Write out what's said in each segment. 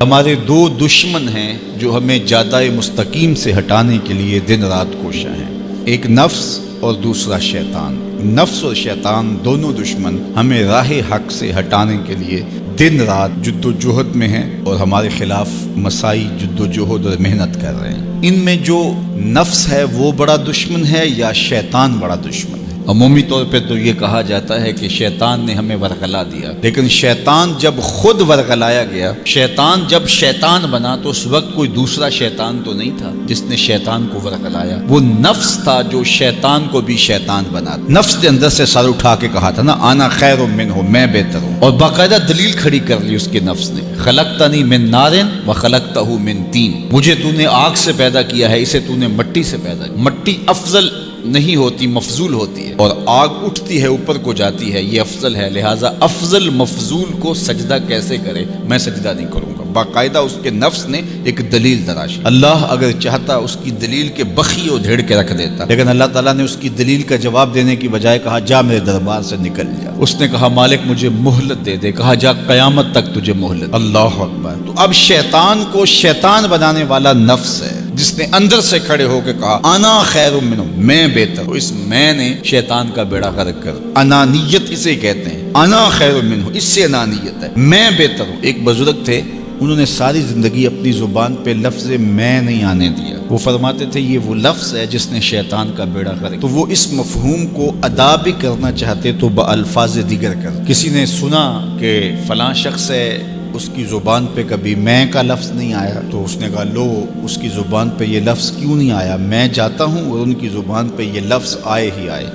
ہمارے دو دشمن ہیں جو ہمیں جادہ مستقیم سے ہٹانے کے لیے دن رات کوشاں ہیں، ایک نفس اور دوسرا شیطان۔ نفس اور شیطان دونوں دشمن ہمیں راہ حق سے ہٹانے کے لیے دن رات جد و جہد میں ہیں اور ہمارے خلاف مساعی جد و جہد اور محنت کر رہے ہیں۔ ان میں جو نفس ہے وہ بڑا دشمن ہے یا شیطان بڑا دشمن ہے؟ عمومی طور پہ تو یہ کہا جاتا ہے کہ شیطان نے ہمیں ورغلا دیا، لیکن شیطان جب خود ورغلایا گیا، شیطان جب شیطان بنا تو اس وقت کوئی دوسرا شیطان تو نہیں تھا جس نے شیطان کو ورغلایا، وہ نفس تھا جو شیطان کو بھی شیطان بنا۔ نفس نے اندر سے سر اٹھا کے کہا تھا نا، انا خیر منہ، میں بہتر ہوں، اور باقاعدہ دلیل کھڑی کر لی اس کے نفس نے، خلقتنی من نار وخلقتہ من طین، مجھے تو نے آگ سے پیدا کیا ہے، اسے تو نے مٹی سے پیدا کیا۔ مٹی افضل نہیں ہوتی، مفضول ہوتی ہے، اور آگ اٹھتی ہے اوپر کو جاتی ہے، یہ افضل ہے، لہٰذا افضل مفضول کو سجدہ کیسے کرے، میں سجدہ نہیں کروں گا۔ باقاعدہ اس کے نفس نے ایک دلیل تراشی۔ اللہ اگر چاہتا اس کی دلیل کے بخی و دھیڑ کے رکھ دیتا، لیکن اللہ تعالیٰ نے اس کی دلیل کا جواب دینے کی بجائے کہا جا میرے دربار سے نکل جا۔ اس نے کہا مالک مجھے مہلت دے دے، کہا جا قیامت تک تجھے مہلت۔ اللہ اکبر۔ تو اب شیطان کو شیطان بنانے والا نفس ہے جس نے اندر سے کھڑے ہو کے کہا انا خیر منہ، میں بہتر ہوں۔ اس میں نے شیطان کا بیڑا غرق کر، انانیت اسے کہتے ہیں، انا خیر منہ، اس سے انانیت ہے، میں بہتر ہوں۔ ایک بزرگ تھے، انہوں نے ساری زندگی اپنی زبان پہ لفظ میں نہیں آنے دیا۔ وہ فرماتے تھے یہ وہ لفظ ہے جس نے شیطان کا بیڑا غرق، تو وہ اس مفہوم کو ادا بھی کرنا چاہتے تو بالفاظ دیگر کر۔ کسی نے سنا کہ فلاں شخص ہے، اس کی زبان پہ کبھی میں کا لفظ نہیں آیا، تو اس نے کہا لو اس کی زبان پہ یہ لفظ کیوں نہیں آیا، میں جاتا ہوں اور ان کی زبان پہ یہ لفظ آئے ہی آئے۔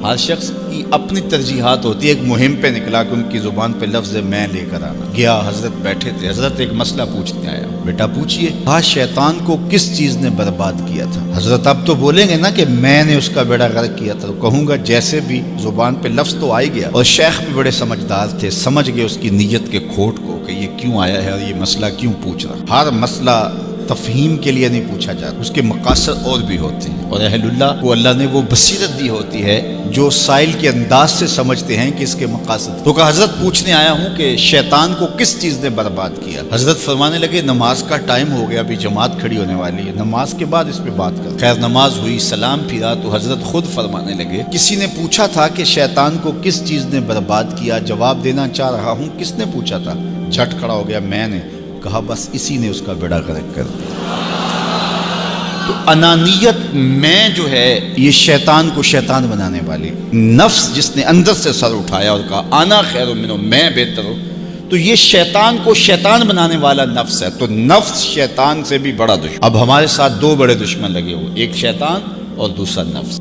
ہر شخص کی اپنی ترجیحات ہوتی ہے، ایک مہم پہ نکلا کہ ان کی زبان پہ لفظ میں لے کر آنا گیا۔ حضرت بیٹھے تھے، حضرت ایک مسئلہ پوچھنے آیا، بیٹا پوچھئے۔ کہا شیطان کو کس چیز نے برباد کیا تھا؟ حضرت اب تو بولیں گے نا کہ میں نے اس کا بیڑا غرق کیا تھا، تو کہوں گا جیسے بھی زبان پہ لفظ تو آئی گیا، اور شیخ بھی بڑے سمجھدار تھے، سمجھ گئے اس کی نیت کے کھوٹ کو کہ یہ کیوں آیا ہے اور یہ مسئلہ کیوں پوچھ رہا۔ ہر مسئلہ تفہیم کے لیے نہیں پوچھا جاتا، اس کے مقاصد اور بھی ہوتے ہیں، اور اہل اللہ کو اللہ نے وہ بصیرت دی ہوتی ہے جو سائل کے انداز سے سمجھتے ہیں کہ اس کے مقاصد۔ تو کہا حضرت پوچھنے آیا ہوں کہ شیطان کو کس چیز نے برباد کیا؟ حضرت فرمانے لگے نماز کا ٹائم ہو گیا، ابھی جماعت کھڑی ہونے والی ہے، نماز کے بعد اس پہ بات کر۔ خیر نماز ہوئی، سلام پھرا تو حضرت خود فرمانے لگے کسی نے پوچھا تھا کہ شیطان کو کس چیز نے برباد کیا، جواب دینا چاہ رہا ہوں، کس نے پوچھا تھا؟ جھٹ کھڑا ہو گیا میں نے۔ کہا بس اسی نے اس کا بیڑا غرق کر دیا۔ تو انانیت میں جو ہے یہ شیطان کو شیطان بنانے والی، نفس جس نے اندر سے سر اٹھایا اور کہا انا خیر منہ، میں بہتر ہوں، تو یہ شیطان کو شیطان بنانے والا نفس ہے۔ تو نفس شیطان سے بھی بڑا دشمن۔ اب ہمارے ساتھ دو بڑے دشمن لگے ہوئے، ایک شیطان اور دوسرا نفس۔